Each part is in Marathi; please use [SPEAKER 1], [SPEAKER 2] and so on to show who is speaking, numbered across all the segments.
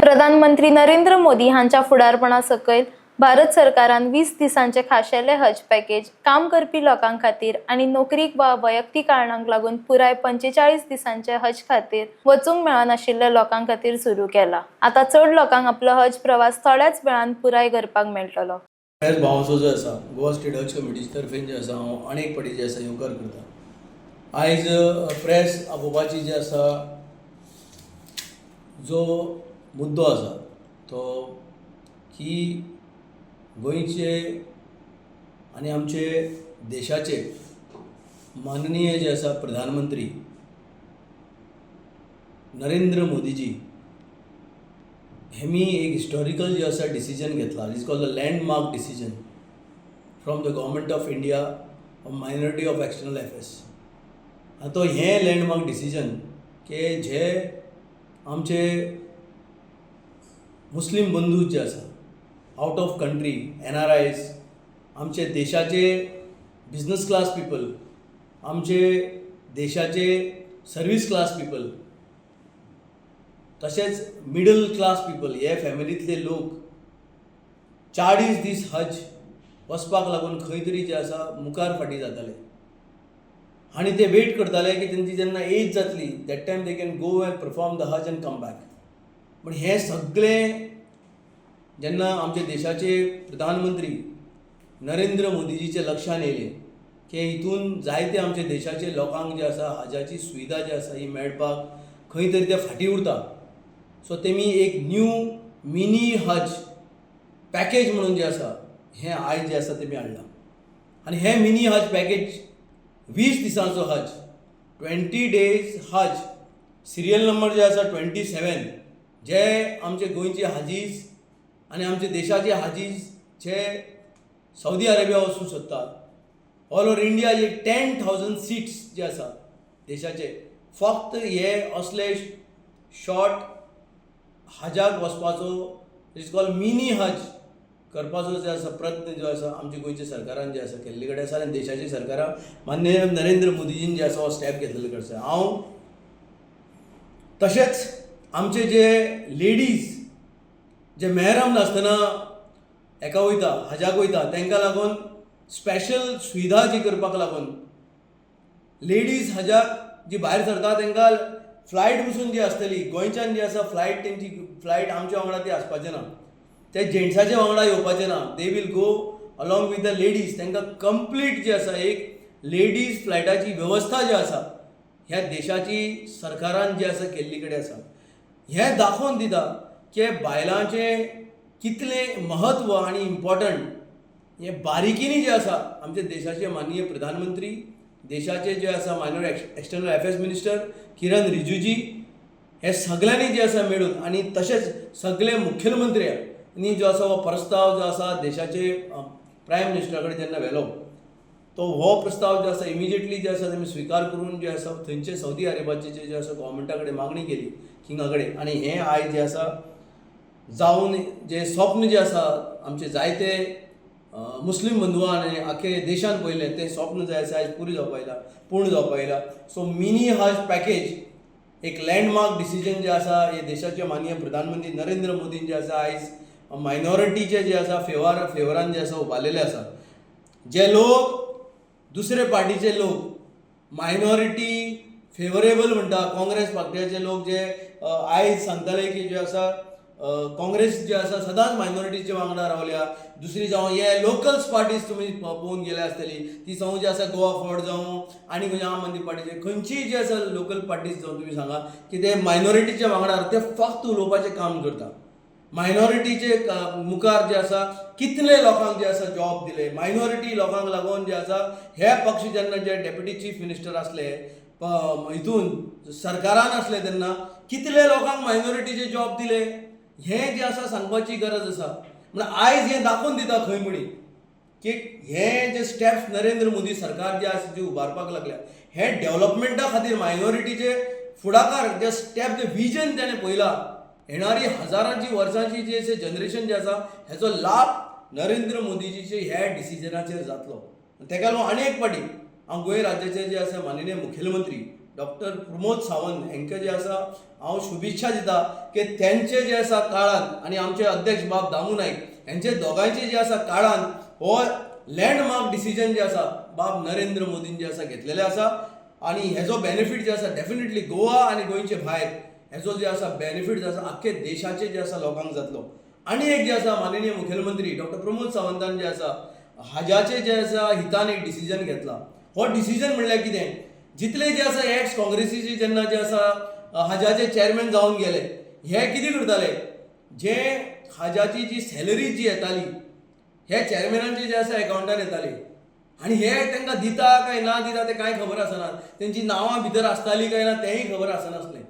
[SPEAKER 1] प्रधानमंत्री नरेंद्र मोदी हांच्या फुडारपणा सकयल भारत सरकारान 20 दिसांचे खाशेले हज पॅकेज काम करपी लोकांक खातीर आणि नोकरीक वा वैयक्तीक कारणांक लागून पुराय 45 दिसांचे हज खातीर वचूंक मेळनाशिल्ल्या लोकांक खातीर सुरू केला। आता चड लोकांक आपलो हज प्रवास थोड्याच वेळान पुराय करपाक मेळटलो।
[SPEAKER 2] प्रेस भावाचो जो आसा गोवा स्टेट हज कमिटी तर्फेन जे आसा हांव अनेक फावटी जे आसा येवकार करता। आयज प्रेस आपोवपाची जे आसा जो मुद्दो आसा तो की गोंयचे आनी आमचे देशाचे माननीय जे आसा प्रधानमंत्री नरेंद्र मोदीजी हेमी एक हिस्टॉरिकल जे आसा डिसिजन घेतला। Is called the landmark decision from the government of India on minority of external affairs. आतां हें लँडमार्क डिसिजन के जे आमचे मुस्लीम बंधू जे आसा आउट ऑफ कंट्री NRIs, आमचे देशाचे बिजनस क्लास पीपल, आमचे देशाचे सर्वीस क्लास पीपल, तशेंच मिडल क्लास पीपल हे फॅमिलींतले लोक 40 दीस हज वचपाक लागून खंय तरी जे आसा मुखार फाटी जाताले आनी ते वेट करताले की तेंची जेन्ना एज जातली that time they can go and perform the हज अँड कम बॅक। पण हे सगळें जेन्ना आमचे देशाचे प्रधानमंत्री नरेंद्र मोदीजीचे लक्षान येयलें की हितून जायते आमचे देशाचे लोकांक जे आसा हजाची सुविधा जी आसा ही मेळपाक खंय तरी ते फाटी उरता। सो तेमी एक न्यू मिनी हज पॅकेज म्हणून जे आसा हें आयज जे आसा तेमी हाडलां आनी हें मिनी हज पॅकेज 20 दिसांचो हज 20 days हज सिरियल नंबर जे आसा 27 जे आमचे गोंयचे हाजीज आनी आमचे देशाचे हाजीज जे सौदी अरेबिया वचूंक सोदतात ऑल ओवर इंडिया जे 10,000 सीट्स जे आसा देशाचे फक्त हे असले शॉर्ट हजाक वचपाचो इज कॉल्ड मिनी हज करपाचो जे आसा प्रयत्न जो आसा आमच्या गोंयच्या सरकारान जे आसा केल्ले कडेन आसा आनी देशाची सरकारां माननीय नरेंद्र मोदीजीन जे आसा हो स्टेप घेतलेले कडेन आसा। हांव तशेंच आमचे जे लेडीज जे मेहरम नासतना हेका वयता हजाक वयता तांकां लागून स्पेशल सुविधा जी करपाक लागून लेडीज हजाक जी भायर सरता तांकां फ्लायट पसून जी आसतली गोंयच्यान जी आसा फ्लायट तेंची फ्लायट आमच्या वांगडा ती आसपाचें ना, ते जेंट्साचे वांगडा येवपाचें ना, they will go along with the ladies. तांकां कंप्लीट जी आसा एक लेडीज फ्लायटाची वेवस्था जी आसा ह्या देशाची सरकारान जी आसा केल्ली कडेन आसा। हें दाखोवन दिता की बायलांचें कितलें महत्व आनी इम्पॉर्टंट हें बारिकीनी जे आसा आमच्या देशाचे माननीय प्रधानमंत्री देशाचे जे आसा मायनॉरिटी एक्सटर्नल अफेअर्स मिनिस्टर किरण रिजिजूजी हे सगळ्यांनी जे आसा मेळून आनी तशेंच सगळे मुख्यमंत्र्यांनी जो आसा हो प्रस्ताव जो आसा देशाचे प्रायम मिनिस्टरा कडेन जेन्ना व्हेलो तो हो प्रस्ताव जो आसा इमिजिएटली जे आसा तेमी स्विकार करून जे आसा थंयचे सौदी अरेबियाचे जे आसा गव्हर्मेंटा कडेन मागणी केली किंगा कडेन आनी हें आयज जे आसा जावन जे स्वप्न जे आसा आमचे जायते मुस्लीम बंधुआन आनी आख्खे देशान पयलें तें स्वप्न जे आसा आयज पूर्ण जावपाक येयला। सो मिनी हज पॅकेज एक लँडमार्क डिसिजन जे आसा हे देशाचे माननीय प्रधानमंत्री नरेंद्र मोदीन जे आसा आयज मायनॉरिटीचे जे आसा फेवरान जे आसा उबारलेले आसा। जे लोक दुसरे पार्टीचे लोक मायनॉरिटी फेवरेबल म्हणटा काँग्रेस पक्षाचे लोक जे आयज सांगताले की जे आसा काँग्रेस जे आसा सदांच मायनॉरिटीचे वांगडा रावल्या, दुसरी जावं हे लोकल्स पार्टीज तुमी पळोवन गेले आसतली ती जावं जी आसा गोवा फॉर्ड जावं आनी खंयचे आम आदमी पार्टीचे खंयचीय जी आसा लोकल पार्टीज जावं तुमी सांगा की ते मायनॉरिटीच्या वांगडा ते फक्त उलोवपाचें काम करता। मायनॉरिटीचे मुखार जे आसा कितले लोकांक जे आसा जॉब दिले, मायनॉरिटी लोकांक लागून जे आसा हे पक्ष जेन्ना जे डेप्युटी चीफ मिनिस्टर आसले हितून सरकारान आसले तेन्ना कितले लोकांक मायनॉरिटीचे जॉब दिले हें जे आसा सांगपाची गरज आसा। म्हण आयज हें दाखोवन दिता खंय म्हणी की हे जे स्टेप्स नरेंद्र मोदी सरकार जे आसा जे उबारपाक लागल्या हे डेव्हलपमेंटा खातीर मायनॉरिटीचे फुडाकार जे स्टेप जे विजन ताणें पळयला येणारी हजारांची वर्सांची जे जनरेशन जे आसा हेचो लाभ नरेंद्र मोदीजीचे ह्या डिसिजनाचेर जातलो। ताका लागून आनी एक फावटी हांव गोंय राज्याचे जे आसा माननीय मुखेलमंत्री डॉक्टर प्रमोद सावंत हांकां जे आसा हांव शुभेच्छा दिता की त्यांचे जे आसा काळांत आनी आमचे अध्यक्ष बाब दामू नायक हांचे दोगांयचे जे आसा काळांत हो लँडमार्क डिसिजन जे आसा बाब नरेंद्र मोदीन जे आसा घेतलेले आसा आनी हेजो बेनिफीट जे आसा डेफिनेटली गोवा आनी गोंयचे भायर हेजो जे आसा बेनिफीट जो आसा आख्खे देशाचे जे आसा लोकांक जातलो. आनी एक जे आसा माननीय मुखेलमंत्री डॉक्टर प्रमोद सावंतान जे आसा हाजाचे जे आसा हितान एक डिसिजन घेतला. हो डिसिजन म्हणल्यार कितें, जितले जे आसा एक्स काँग्रेसीचे जेन्ना जे आसा हाजाचे चेअरमॅन जावन गेले, हे कितें करताले, जे हाजाची जी सॅलरी जी येताली हे चेअरमॅनांचे जे आसा एकावंटान येताली आनी हे तांकां दिता काय ना दिता ते कांय खबर आसना. तेंची नांवां भितर आसताली काय ना तेंय खबर आसनासलें.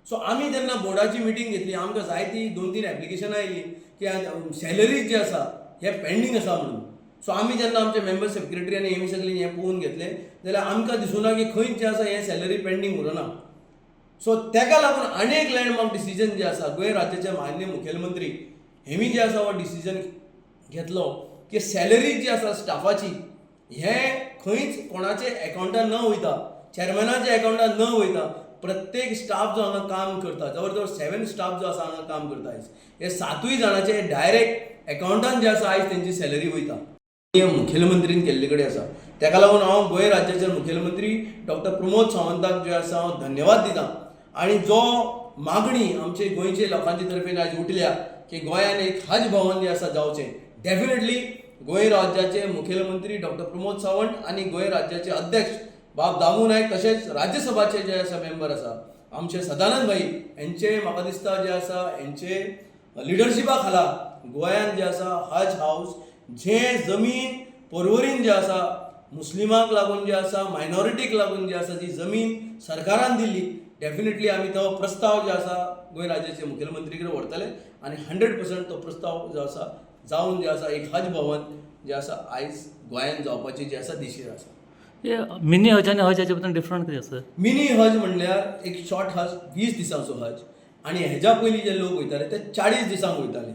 [SPEAKER 2] सो आमी जेन्ना बोर्डाची मिटींग घेतली आमकां जायती 2-3 एप्लिकेशनां आयलीं की सॅलरीज जे आसा हे पेंडींग आसा म्हणून. सो आमी जेन्ना आमचे मेंबर सेक्रेटरी आनी हेमी सगळीं हें पळोवन घेतलें जाल्यार आमकां दिसूना की खंयच जे आसा हें सॅलरी पेंडींग उरना. सो तेका लागून आनी एक लँडमार्क डिसिजन जे आसा गोंय राज्याचे माननीय मुखेलमंत्री हेमी जे आसा हो डिसिजन घेतलो की सॅलरी जी आसा स्टाफाची हें खंयच कोणाचे एकावंटान न वयता, चेअरमॅनाच्या एकावंटान न वयता. प्रत्येक स्टाफ जो हांगा काम करता, जवळ जवळ 7 स्टाफ जो आसा हांगा काम करता आयज, हे 7 जाणांचे डायरेक्ट एकावंटान जे आसा आयज तेंची सॅलरी वयता. मुखेलमंत्रीन केल्ले कडेन आसा. तेका लागून हांव गोंय राज्याचे मुखेलमंत्री डॉक्टर प्रमोद सावंताक जे आसा हांव धन्यवाद दितां. आनी जो मागणी आमचे गोंयचे लोकांचे तर्फेन आयज उठल्या की गोंयान एक हज भवन जे आसा जावचें, डेफिनेटली गोंय राज्याचे मुखेलमंत्री डॉक्टर प्रमोद सावंत आनी गोंय राज्याचे अध्यक्ष बाब दामू नायक तशेंच राज्यसभाचे जे आसा मेंबर आसा आमचे सदानंद भाई यांचे म्हाका दिसता जे आसा यांचे लिडरशिपा खाला गोंयान जे आसा हज हाऊस जे जमीन परवरीन जे आसा मुस्लिमांक लागून जे आसा मायनॉरिटीक लागून जे आसा जी जमीन सरकारान दिल्ली, डेफिनेटली आमी तो प्रस्ताव जे आसा गोंय राज्याचे मुखेलमंत्री कडेन व्हरतले आनी 100% तो प्रस्ताव जो आसा जावन जे आसा एक हज भवन जे आसा आयज गोंयान जावपाची जे आसा दिशेर आसा.
[SPEAKER 3] मिनी हज आणि हज याच्या बद्दल डिफरंट कितें आसा?
[SPEAKER 2] मिनी हज म्हणल्यार एक शॉर्ट हज 20 दिसांचो हज आनी हेज्या पयलीं जे लोक वयताले ते 40 दिसांक वयताले.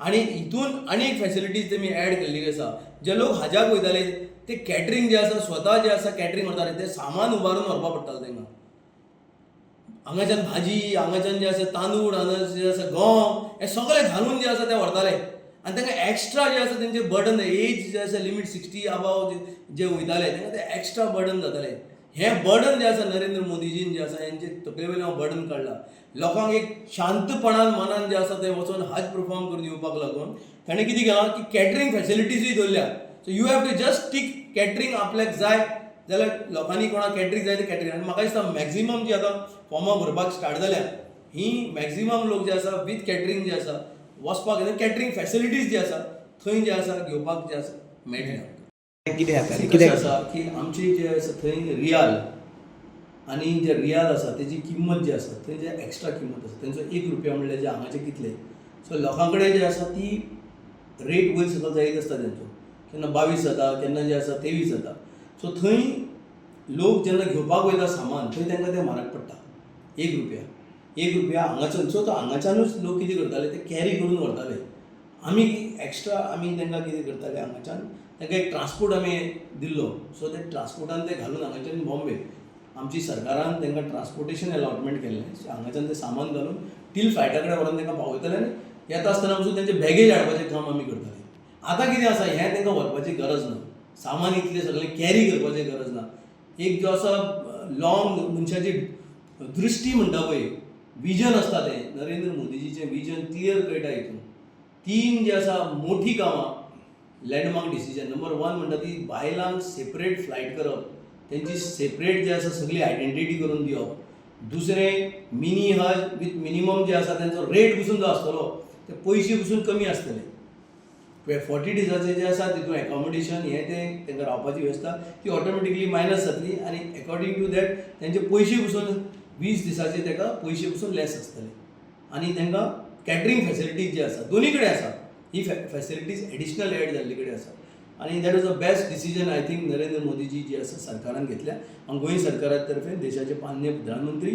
[SPEAKER 2] आनी हितून आनी एक फॅसिलिटीज तेमी ॲड केल्ली आसा. जे लोक हजाक वयताले ते कॅटरिंग जे आसा स्वता जे आसा कॅटरिंग करताले ते सामान उबारून व्हरपा पडटालें तांकां. हांगाच्यान भाजी, हांगाच्यान जे आसा तांदूळ, हांगा जे आसा गंव, हे सगळें घालून जे आसा ते व्हरताले. आनी तांकां एक्स्ट्रा जे आसा तेंचे बर्डन एज जे आसा लिमीट 60 अबाव जे वयताले तांकां ते एक्स्ट्रा बर्डन जाताले. हें बर्डन जे आसा नरेंद्र मोदीजीन जे आसा हेंचे तकले वयल्यान बर्डन काडला. लोकांक एक शांतपणान मनान जे आसा ते वचून हज परफॉर्म करून येवपाक लागून ताणें कितें केलां की कॅटरिंग फॅसिलिटीजूय दवरल्या. So you have to just tick catering आपल्याक जाय जाल्यार लोकांनी कोणाक कॅटरिंग जाय ते कॅटरिंग. आनी म्हाका दिसता मॅक्झिमम जी आतां फॉर्मां भरपाक स्टार्ट जाल्या ही मॅक्झिमम लोक जे आसा विथ कॅटरिंग जे आसा वचपाक येता. कॅटरिंग फॅसिलिटीज जी आसा थंय जे आसा घेवपाक जे आसा मेळटलें.
[SPEAKER 4] कितें जाता
[SPEAKER 2] कितें आसा की आमची जे आसा थंय रियाल आनी जे रियाल आसा तेजी किंमत जी आसा थंय जे एक्स्ट्रा किंमत आसा तेंचो 1 रुपया म्हणल्यार जे हांगाचे कितले. सो लोकां कडेन जे आसा ती रेट वयर सकयल जायत आसता तेंचो. केन्ना 22 जाता, केन्ना जे आसा 23 जाता. सो थंय लोक जेन्ना घेवपाक वयता सामान थंय तांकां तें म्हारग पडटा 1 रुपया. 1 रुपया हांगाच्यान. सो तो हांगाच्यानूच लोक कितें करताले ते कॅरी करून व्हरताले. आमी एक्स्ट्रा आमी तांकां कितें करताले हांगाच्यान तांकां एक ट्रान्सपोर्ट आमी दिल्लो. सो ते ट्रान्सपोर्टान ते घालून हांगाच्यान बॉम्बे आमची सरकारान तांकां ट्रान्सपोर्टेशन अलॉटमेंट केल्लें. सो हांगाच्यान तें सामान घालून टील फ्लायटा कडेन व्हरून तांकां पावयताले आनी येता आसतना पसून तेंचे बॅगेज हाडपाचें काम आमी करताले. आतां कितें आसा हें तांकां व्हरपाची गरज ना. सामान इतलें सगळें कॅरी करपाची गरज ना. एक जो आसा लॉंग मनशाची दृश्टी म्हणटा पळय विजन आसता तें नरेंद्र मोदीजीचें विजन क्लियर कळटा हितून. 3 जी आसा मोठी कामां लँडमार्क डिसिजन. नंबर 1 म्हणटा ती बायलांक सेपरेट फ्लायट करप, तेंची सेपरेट जे आसा सगळी आयडेंटिटी करून दिवप. दुसरें मिनी हज विथ मिनिमम जे आसा तेंचो रेट पसून जो आसतलो ते पयशे पसून कमी आसतले. 40 दिसाचे जे आसा तितून एकोमोडेशन हें तें तांकां रावपाची वेवस्था ती ऑटोमॅटिकली मायनस जातली आनी अकॉर्डिंग टू दॅट तेंचे पयशे पसून 20 दिसाचे ताका पयशे पसून लेस आसतले. आनी तांकां कॅटरिंग फॅसिलिटीज जे आसा दोनी कडेन आसा. ही फॅसिलिटीज एडिशनल एड जाल्ले कडेन आसा. आनी that is the best decision I think Narendra Modiji ji आसा सरकारान घेतल्या. आनी गोंय सरकारा तर्फे देशाचे माननीय प्रधानमंत्री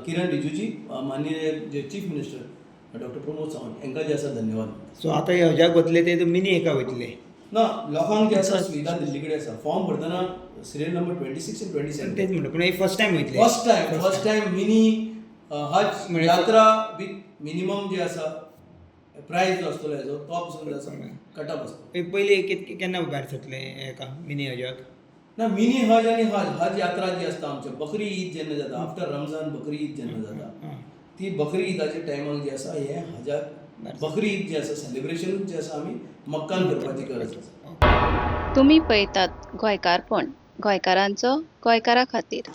[SPEAKER 2] किरण रिजीजूजी, माननीय जे chief minister doctor Pramod Sawant हांकां जे आसा धन्यवाद.
[SPEAKER 4] सो आतां हे हजाक वतले ते मिनी हेका वयतले.
[SPEAKER 2] ना लोकांक जे आसा सुविधा दिल्ली कडेन आसा फॉर्म भरतना सिरियल नंबर 26 आणि 27
[SPEAKER 4] तेच म्हणटा पूण फर्स्ट टायम वयतले
[SPEAKER 2] फर्स्ट टाइम मिनी हज
[SPEAKER 4] म्हणजे
[SPEAKER 2] यात्रा विथ मिनिमम जे आसा प्रायस जो आसतलो हेजो तो पसून जो आसा कटअप आसता
[SPEAKER 4] पयलीं केन्ना भायर सरतले हेका मिनी हजाक
[SPEAKER 2] ना मिनी हज आणि हज यात्रा जी आसता आमचे बकरी ईद जेन्ना जाता आफ्टर रमजान बकरी ईद जेन्ना जाता ती बकरी ईदाच्या टायमाक जी आसा हे हजाक बकरी ईद जी आसा सेलिब्रेशन जे आसा आमी मक्कान करपाची गरज आसा.
[SPEAKER 5] तुम्ही पळयतात गोंयकारपण गोंयकारांचो गोंयकारा खातीर.